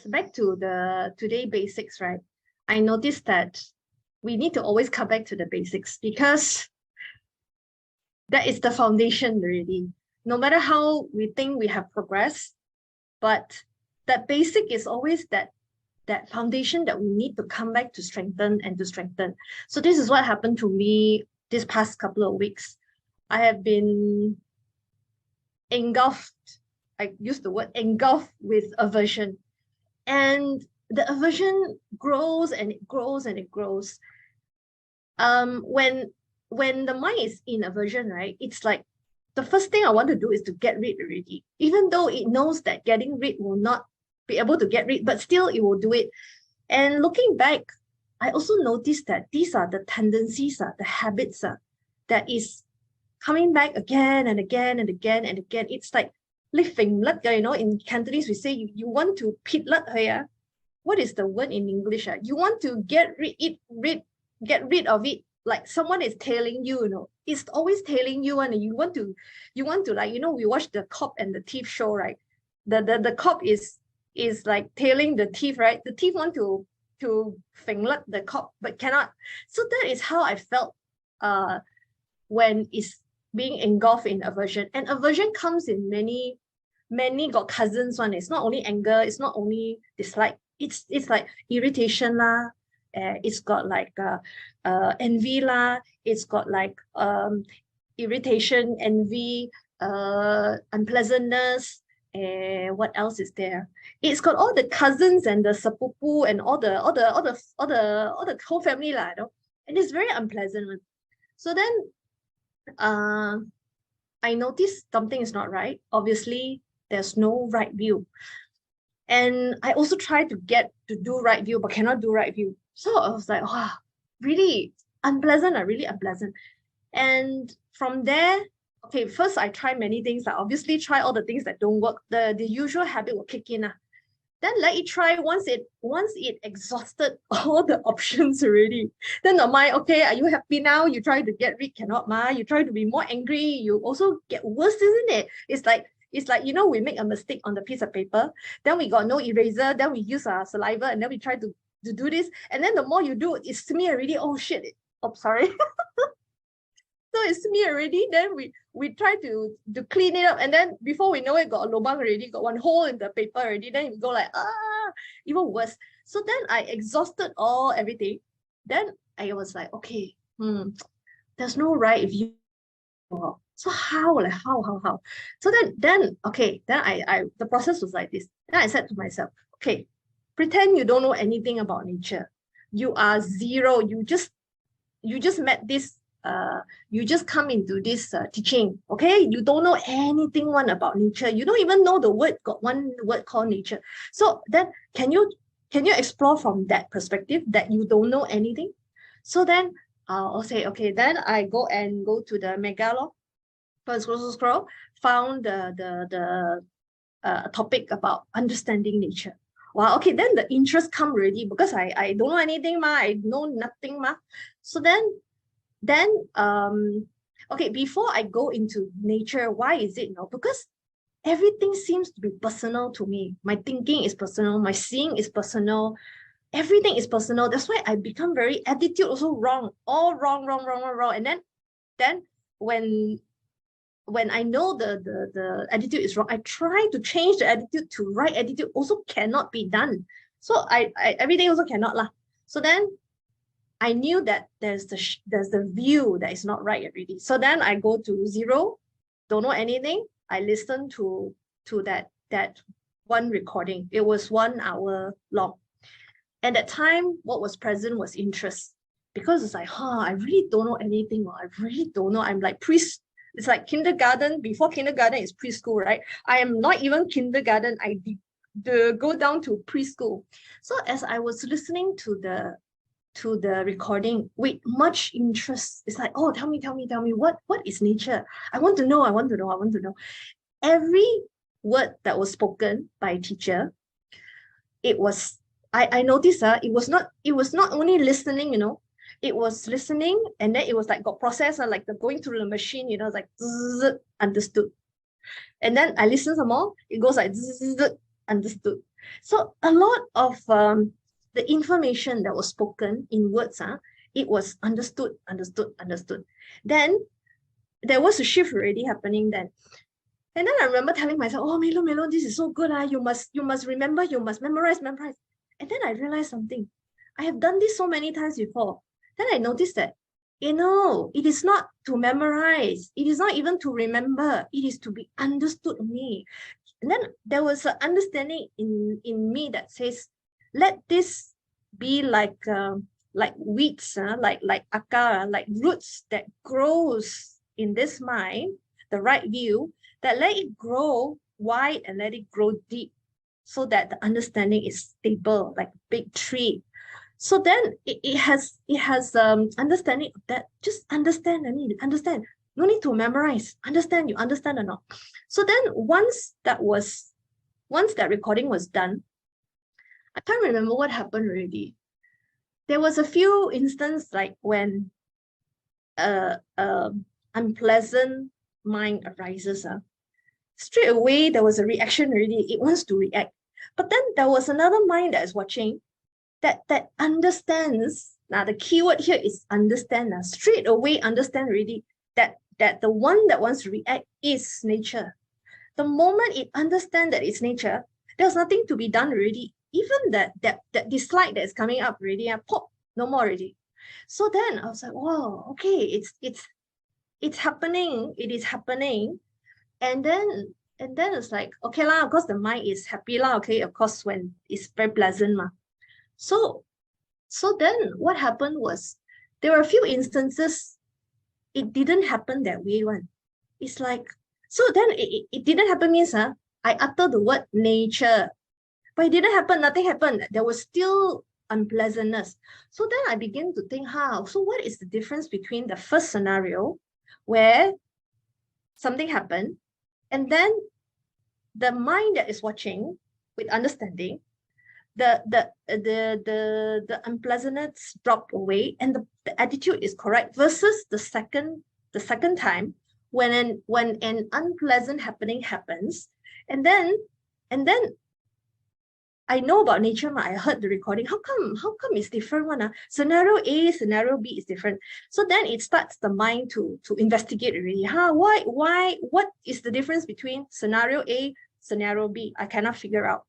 Back to the today basics, right? I noticed that we need to always come back to the basics because that is the foundation already. No matter how we think we have progressed, but that basic is always that foundation that we need to come back to strengthen and to strengthen. So this is what happened to me this past couple of weeks. I have been engulfed, I use the word engulfed with aversion. And the aversion grows and it grows and it grows. When the mind is in aversion, right, it's like the first thing I want to do is to get rid already, even though it knows that getting rid will not be able to get rid, but still it will do it. And looking back, I also noticed that these are the tendencies, the habits that is coming back again and again and again and again. It's like 𝗨𝗱𝗱𝗶𝗴𝗴, you know, in Cantonese we say you want to 𝗨𝗱𝗱𝗲𝗴. What is the word in English? You want to get rid of it, like someone is tailing you, you know. It's always tailing you, and you want to like, you know, we watch the 𝗏 and the thief show, right? The 𝗏 is like tailing the thief, right? The thief want to 𝗨𝗱𝗱𝗶 the 𝗏, but cannot. So that is how I felt when it's being engulfed in aversion. And aversion comes in many got cousins one. It's not only anger, it's not only dislike, it's like irritation lah, it's got like envy lah, it's got like irritation, envy, unpleasantness, what else is there? It's got all the cousins and the 𝗧𝗵𝗶 and all the whole family lah, you know? And it's very unpleasant one. So then I noticed something is not right. Obviously, there's no right view. And I also tried to get to do right view, but cannot do right view. So I was like, wow, really unpleasant, really unpleasant. And from there, okay, first I try many things. I obviously try all the things that don't work. The usual habit will kick in. Then let it try. Once it exhausted all the options already, then the mind, okay, are you happy now? You try to get rid, cannot ma. You try to be more angry, you also get worse, isn't it? It's like, you know, we make a mistake on the piece of paper, then we got no eraser, then we use our saliva, and then we try to do this, and then the more you do, it's smear already. Oh shit! Oh, sorry. So it's smear already. Then we try to clean it up, and then before we know it, got a lobang already, got one hole in the paper already. Then you go like, even worse. So then I exhausted everything. Then I was like, okay, there's no right view. So how? So then okay, then I the process was like this. Then I said to myself, okay, pretend you don't know anything about nature. You are zero. You just met this. You just come into this teaching, okay? You don't know anything about nature. You don't even know the word. Got one word called nature. So then, can you explore from that perspective that you don't know anything? So then I'll say, okay. Then I go to the mega law. First scroll, found the topic about understanding nature. Wow, okay, then the interest come already, because I don't know anything ma, I know nothing ma. So then okay, before I go into nature, why is it? Because everything seems to be personal to me. My thinking is personal, my seeing is personal, everything is personal. That's why I become very attitude also wrong, all wrong. And then when I know the attitude is wrong, I try to change the attitude to right attitude, also cannot be done. So I everything also cannot lah. So then I knew that there's the view that is not right already. So then I go to zero, don't know anything. I listen to that one recording. It was 1 hour long. And at that time, what was present was interest. Because it's like, I really don't know anything. I really don't know. I'm like it's like kindergarten. Before kindergarten is preschool, right? I am not even kindergarten. I go down to preschool. So as I was listening to the recording with much interest, it's like, oh, tell me, what is nature? I want to know. Every word that was spoken by a teacher, it was, I noticed it was not only listening, it was listening, and then it was like got processed, like the going through the machine, it's like understood. And then I listen some more, it goes like understood. So a lot of the information that was spoken in words, it was understood. Then there was a shift already happening then. And then I remember telling myself, oh, Melo, this is so good. You must remember, you must memorize. And then I realized something. I have done this so many times before. Then I noticed that, it is not to memorize. It is not even to remember. It is to be understood only. And then there was an understanding in me that says, let this be like weeds, like akar, like roots that grows in this mind, the right view, that let it grow wide and let it grow deep, so that the understanding is stable, like a big tree. So then it has understanding of that. Just understand. No need to memorize. Understand, you understand or not? So then once that recording was done, I can't remember what happened already. There was a few instances like when unpleasant mind arises. Straight away, there was a reaction already. It wants to react. But then there was another mind that is watching that understands. Now, the keyword here is understand. Straight away, understand already that the one that wants to react is nature. The moment it understands that it's nature, there's nothing to be done already. Even that dislike that is coming up already, pop, no more already. So then I was like, wow, okay, it's happening. It is happening. And then it's like, okay lah, of course the mind is happy lah, okay, of course when it's very pleasant ma. So then what happened was, there were a few instances it didn't happen that way one. It's like, so then it didn't happen means I utter the word nature, but it didn't happen, nothing happened. There was still unpleasantness. So then I begin to think, so what is the difference between the first scenario where something happened, and then the mind that is watching with understanding, the unpleasantness drop away and the attitude is correct, versus the second time when an unpleasant happening happens, and then I know about nature, I heard the recording. How come it's different one? Scenario A, scenario B is different. So then it starts the mind to investigate already. Why? What is the difference between scenario A, scenario B? I cannot figure out.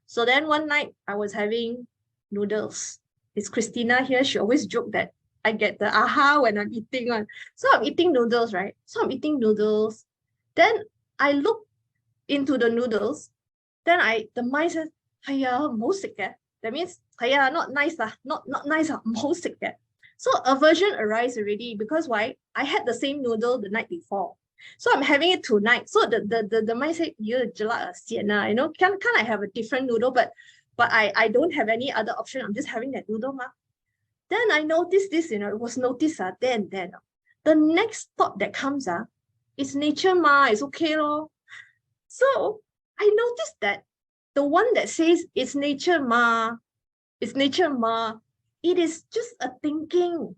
So then one night I was having noodles. It's Christina here. She always joked that I get the aha when I'm eating one. So I'm eating noodles, right? Then I look into the noodles. Then the mind says, that means not nice, not nice, so aversion arises already, because why? I had the same noodle the night before, so I'm having it tonight. So the mind said, can't I have a different noodle? But I don't have any other option. I'm just having that noodle ma. Then I noticed this, it was noticed then the next thought that comes it's nature ma, it's okay lor. So I noticed that the one that says it's nature ma, it is just a thinking.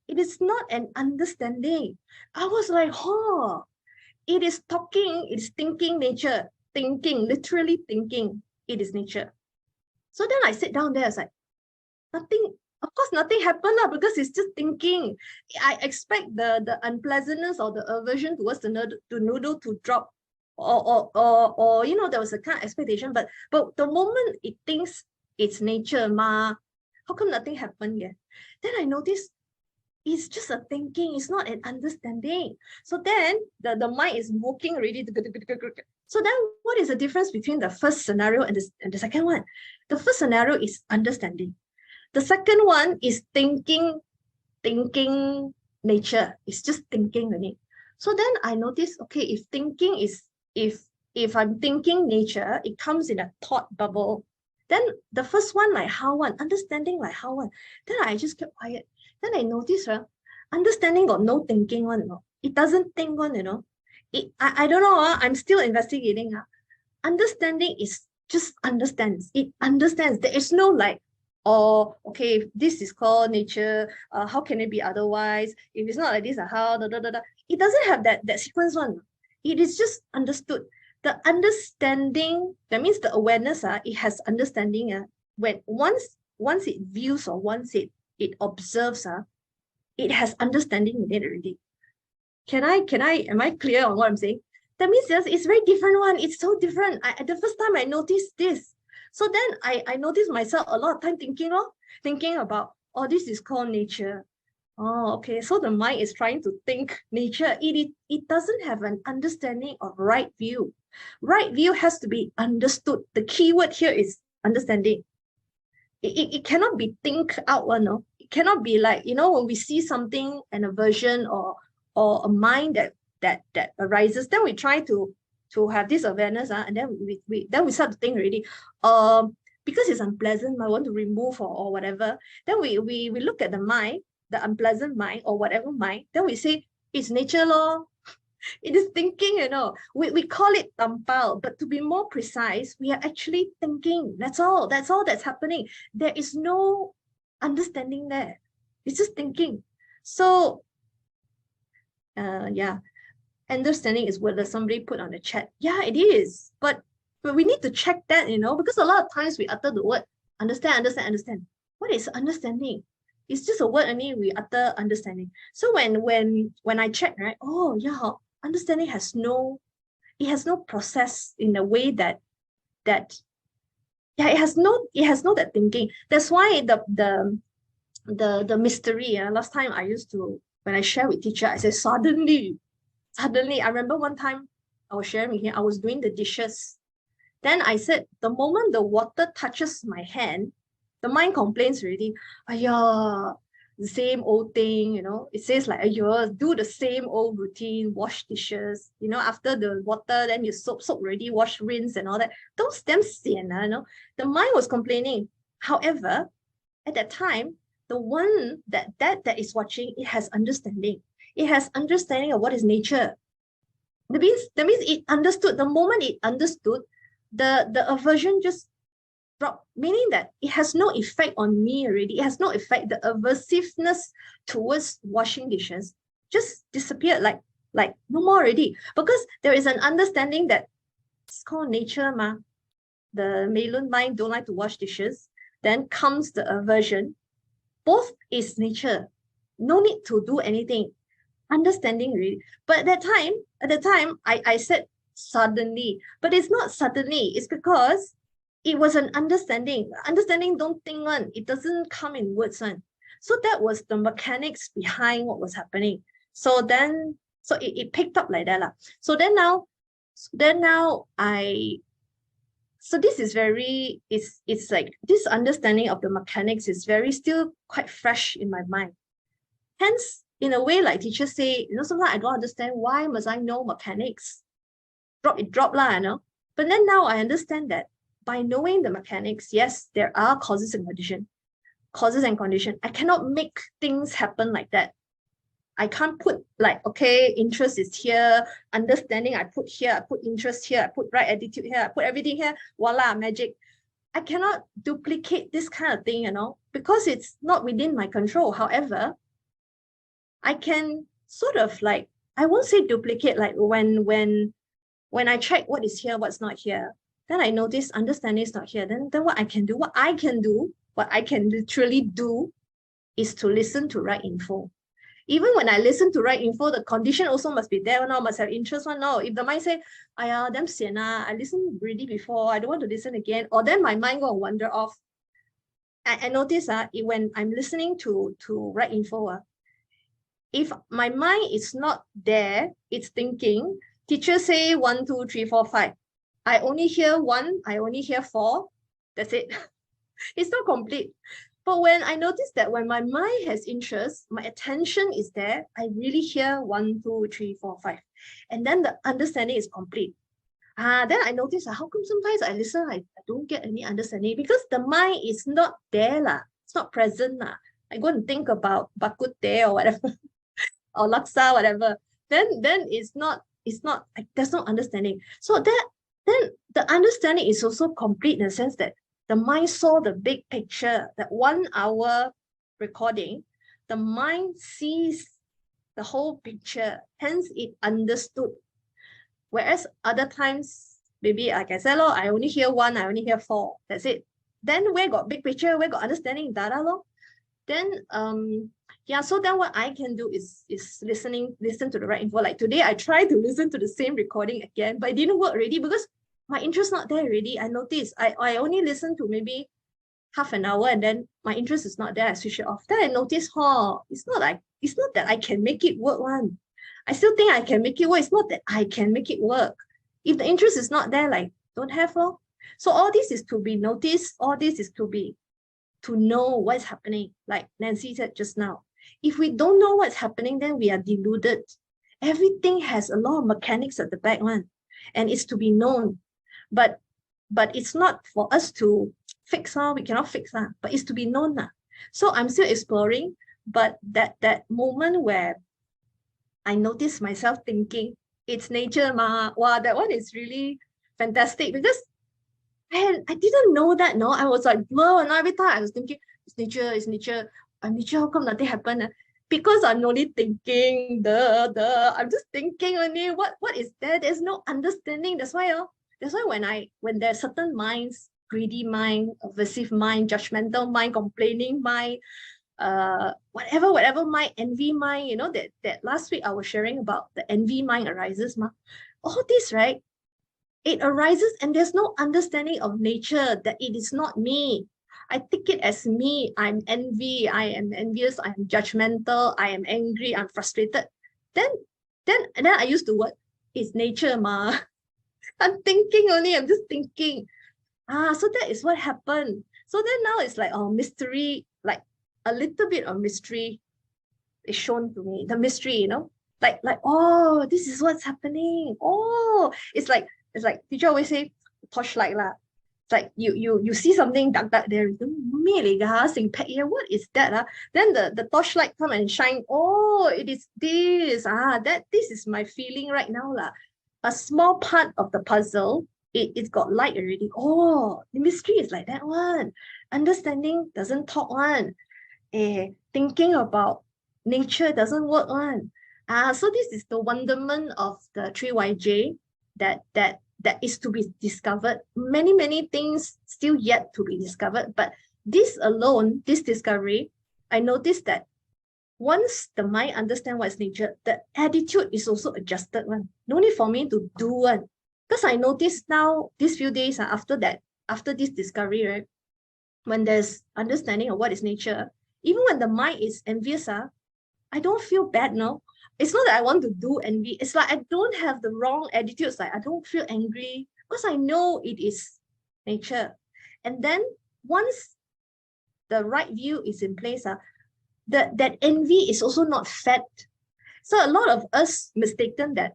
It is not an understanding. I was like, it is talking, it's thinking nature, literally thinking, it is nature. So then I sit down there, I was like, nothing, of course nothing happened because it's just thinking. I expect the unpleasantness or the aversion towards the noodle to drop, or there was a kind of expectation, but the moment it thinks it's nature ma, how come nothing happened yet? Then I noticed it's just a thinking, it's not an understanding. So then the mind is working already. So then what is the difference between the first scenario and the second one? The first scenario is understanding. The second one is thinking nature. It's just thinking only. So then I noticed, okay, if thinking is, if I'm thinking nature, it comes in a thought bubble. Then the first one, like how one, understanding like how one. Then I just kept quiet. Then I noticed, understanding got no thinking one, it doesn't think one, I don't know, I'm still investigating. Understanding is just understands. It understands. There is no like, okay, this is called nature. How can it be otherwise? If it's not like this, how? It doesn't have that sequence one. It is just understood. The understanding, that means the awareness, it has understanding. When once it views or once it observes, it has understanding in it already. Am I clear on what I'm saying? That means yes, it's very different one. It's so different. The first time I noticed this. So then I noticed myself a lot of time thinking about, oh, this is called nature. Oh, okay. So the mind is trying to think nature. It doesn't have an understanding of right view. Right view has to be understood. The key word here is understanding. It cannot be think out, no? It cannot be like, when we see something, an aversion or a mind that arises, then we try to have this awareness, and then we start to think already, because it's unpleasant, I want to remove or whatever. Then we look at the mind, the unpleasant mind or whatever mind, then we say it's nature law. It is thinking, we call it tampal, but to be more precise, we are actually thinking. That's all that's happening. There is no understanding there. It's just thinking. So yeah, understanding is what somebody put on the chat. Yeah, it is, but we need to check that, because a lot of times we utter the word understand. What is understanding? It's just a word, we utter understanding. So when I check, right, oh yeah, understanding has no process in a way that yeah, it has no that thinking. That's why the mystery, last time I used to, when I share with teacher, I said suddenly, I remember one time I was sharing with him, I was doing the dishes. Then I said, the moment the water touches my hand, the mind complains already. Ayah, the same old thing, It says like, ayah, do the same old routine, wash dishes, after the water, then you soap already, wash, rinse and all that. Those damn sian, The mind was complaining. However, at that time, the one that is watching, it has understanding. It has understanding of what is nature. That means it understood. The moment it understood, the aversion just dropped, meaning that it has no effect on me already. It has no effect. The aversiveness towards washing dishes just disappeared, like no more already, because there is an understanding that it's called nature, ma. The Meilun mind don't like to wash dishes. Then comes the aversion. Both is nature. No need to do anything. Understanding really. But at the time, I said suddenly, but it's not suddenly. It's because it was an understanding. Understanding don't think one. It doesn't come in words one. So that was the mechanics behind what was happening. So then, it picked up like that lah. So now so this is very, it's like this understanding of the mechanics is still quite fresh in my mind. Hence, in a way, like teachers say, sometimes I don't understand, why must I know mechanics? Drop lah, But then now I understand that by knowing the mechanics, yes, there are causes and condition. I cannot make things happen like that. I can't put like, okay, interest is here, understanding I put here, I put interest here, I put right attitude here, I put everything here, voila, magic. I cannot duplicate this kind of thing, because it's not within my control. However, I can sort of like, I won't say duplicate, like when I check what is here, what's not here, then I notice understanding is not here. Then what I can literally do is to listen to right info. Even when I listen to right info, the condition also must be there. No, must have interest one. No, if the mind say, "Ayah, damn sian, I listened already before. I don't want to listen again," or then my mind go wander off. I notice when I'm listening to right info, if my mind is not there, it's thinking. Teacher say 1, 2, 3, 4, 5. I only hear 1. I only hear 4. That's it. It's not complete. But when I notice that when my mind has interest, my attention is there, I really hear 1, 2, 3, 4, 5. And then the understanding is complete. Then I notice how come sometimes I listen, I don't get any understanding because the mind is not there lah. It's not present lah. I go and think about bak kut teh or whatever, or laksa, whatever. Then it's not, there's no understanding. So then the understanding is also complete in the sense that the mind saw the big picture, that 1 hour recording, the mind sees the whole picture, hence it understood. Whereas other times, maybe like I said, I only hear one, I only hear four. That's it. Then where got big picture, where got understanding data lor? Then yeah, so then what I can do is listen to the right info. Like today, I tried to listen to the same recording again, but it didn't work already because my interest not there already. I noticed I only listened to maybe half an hour and then my interest is not there. I switch it off. Then I noticed, it's not that I can make it work one. I still think I can make it work. It's not that I can make it work. If the interest is not there, like don't have lor. So all this is to be noticed. All this is to know what's happening. Like Nancy said just now, if we don't know what's happening, then we are deluded. Everything has a lot of mechanics at the back one, and it's to be known. But it's not for us to fix. We cannot fix. But it's to be known. So I'm still exploring. But that moment where I notice myself thinking, it's nature, ma. Wow, that one is really fantastic because I didn't know that. No, I was like blown. Every time I was thinking, it's nature, it's nature. I'm nature. How come nothing happened? Because I'm only thinking. I'm just thinking only. What is there? There's no understanding. That's why when there's certain minds, greedy mind, aversive mind, judgmental mind, complaining mind, whatever mind, envy mind, you know, that last week I was sharing about the envy mind arises. All this, right? It arises and there's no understanding of nature, that it is not me. I take it as me. I'm envy. I am envious. I am judgmental. I am angry. I'm frustrated. Then I use the word, it's nature, ma. I'm thinking only. I'm just thinking. So that is what happened. So then now it's like, mystery, like a little bit of mystery is shown to me. The mystery, you know, like, oh, this is what's happening. Oh, it's like teacher always say, torchlight lah. It's like you see something dark there. What is that? Then the torchlight come and shine. Oh, it is this. This is my feeling right now lah. A small part of the puzzle, it's got light already. Oh, the mystery is like that one. Understanding doesn't talk one. Thinking about nature doesn't work one. So this is the wonderment of the 3YJ that is to be discovered. Many things still yet to be discovered, but this alone, this discovery, I noticed that once the mind understands what is nature, the attitude is also adjusted one. No need for me to do one. Because I noticed now, these few days after this discovery, right, when there's understanding of what is nature, even when the mind is envious, I don't feel bad now. It's not that I want to do envy. It's like I don't have the wrong attitudes. Like I don't feel angry because I know it is nature. And then once the right view is in place, that envy is also not fed. So a lot of us mistaken that,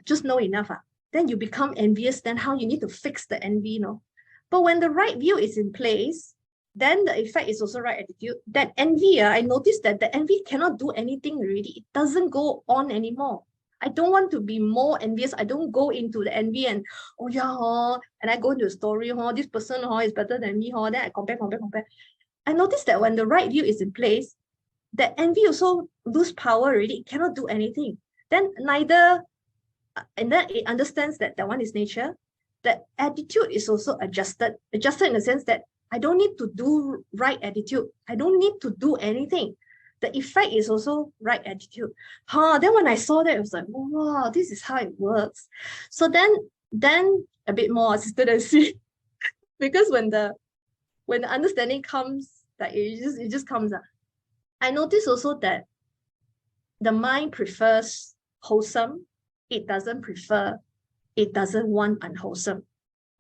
just know enough. Then you become envious. Then how you need to fix the envy, you know? But when the right view is in place, then the effect is also right attitude. That envy, I noticed that the envy cannot do anything already. It doesn't go on anymore. I don't want to be more envious. I don't go into the envy and, and I go into the story, this person is better than me, then I compare. I noticed that when the right view is in place, the envy also lose power already. It cannot do anything. Then and then it understands that one is nature. The attitude is also adjusted in the sense that I don't need to do right attitude. I don't need to do anything. The effect is also right attitude. Then when I saw that, it was like, wow, this is how it works. So then a bit more Sister Nancy, because when the understanding comes, like it just comes up. I notice also that the mind prefers wholesome. It doesn't want unwholesome.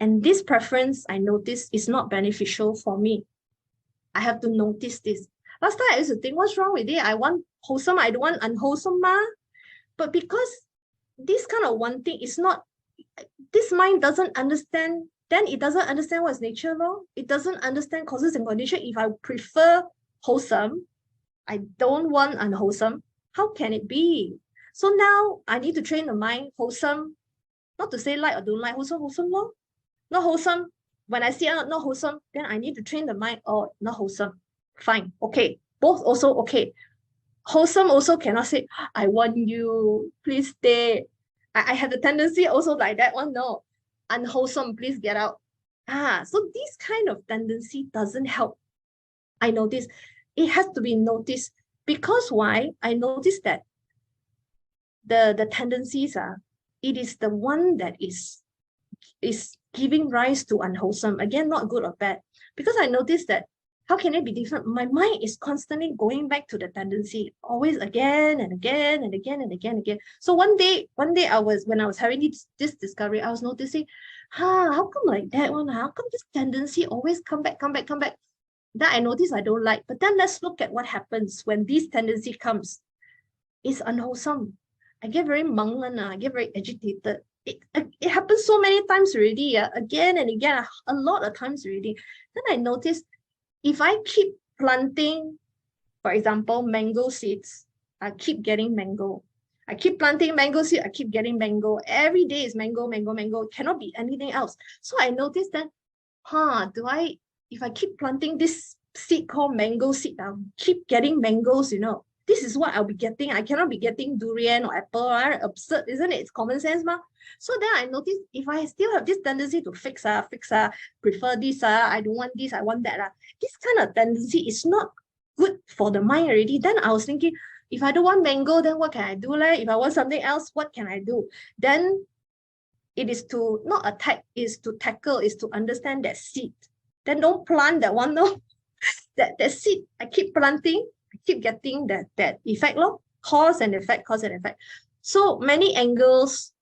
And this preference, I notice, is not beneficial for me. I have to notice this. Last time I used to think, what's wrong with it? I want wholesome, I don't want unwholesome, ma. But because this kind of one thing is not, this mind doesn't understand, then it doesn't understand what's nature law. It doesn't understand causes and conditions. If I prefer wholesome, I don't want unwholesome, how can it be? So now I need to train the mind wholesome, not to say like or don't like, wholesome law. Not wholesome. When I see not wholesome, then I need to train the mind, not wholesome. Fine, okay. Both also okay. Wholesome also cannot say, I want you, please stay. I have the tendency also like that one. No, unwholesome, please get out. So this kind of tendency doesn't help. I notice it has to be noticed, because why? I noticed that the tendencies are, it is the one that is giving rise to unwholesome. Again, not good or bad, because I noticed that how can it be different? My mind is constantly going back to the tendency, always again and again and again and again and again. So one day when I was having this discovery, I was noticing, how come like that one? How come this tendency always come back? That I notice I don't like. But then let's look at what happens when this tendency comes. It's unwholesome. I get very mangan, I get very agitated. It happens so many times already, again and again, a lot of times already. Then I noticed, if I keep planting, for example, mango seeds, I keep getting mango. I keep planting mango seed, I keep getting mango. Every day is mango, mango, mango. It cannot be anything else. So I noticed that, if I keep planting this seed called mango seed, I'll keep getting mangoes, this is what I'll be getting. I cannot be getting durian or apple. Absurd, isn't it? It's common sense, ma. So then I noticed, if I still have this tendency to fix, prefer this, I don't want this, I want that. This kind of tendency is not good for the mind already. Then I was thinking, if I don't want mango, then what can I do? If I want something else, what can I do? Then it is to not attack, is to tackle, is to understand that seed. Then don't plant that one, no. that seed, I keep planting, I keep getting that effect, cause and effect. So many angles,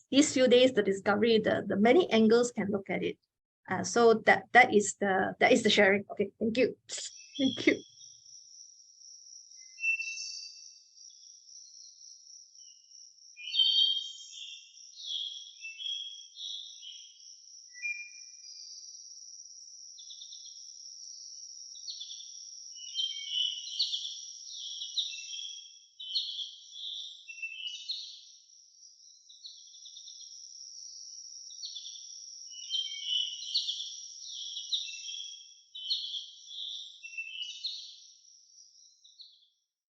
these few days, the discovery, the many angles can look at it. So that is the sharing. Okay, thank you. Thank you.